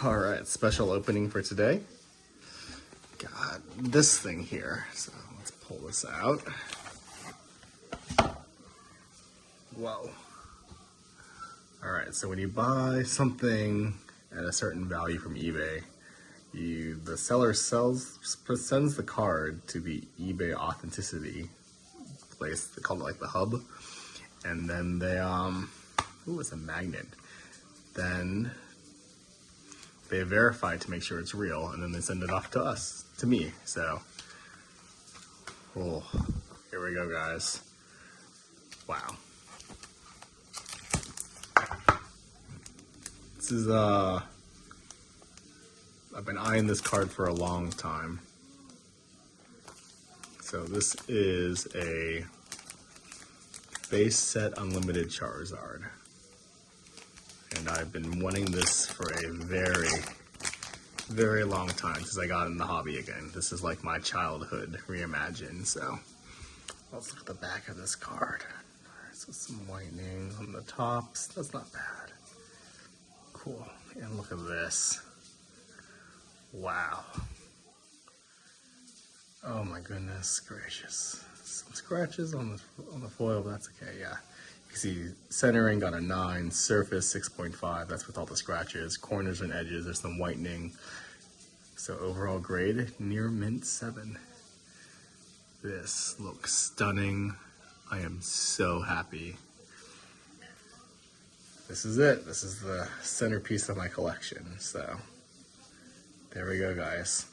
All right, special opening for today. Got this thing here, so let's pull this out. Whoa. All right, so when you buy something at a certain value from eBay, the seller sends the card to the eBay authenticity place. They call it like the hub, and then they it's a magnet. Then they verify to make sure it's real, and then they send it off to us, to me. So, here we go, guys. Wow. This is I've been eyeing this card for a long time. So this is a base set unlimited Charizard. And I've been wanting this for a very, very long time since I got in the hobby again. This is like my childhood reimagined. So let's look at the back of this card. Alright, so some whitening on the tops. That's not bad. Cool. And look at this. Wow. Oh my goodness gracious. Some scratches on the foil, but that's okay, yeah. You see centering got a 9, surface 6.5, that's with all the scratches, corners and edges, there's some whitening. So overall grade, near mint 7. This looks stunning. I am so happy. This is it. This is the centerpiece of my collection. So there we go, guys.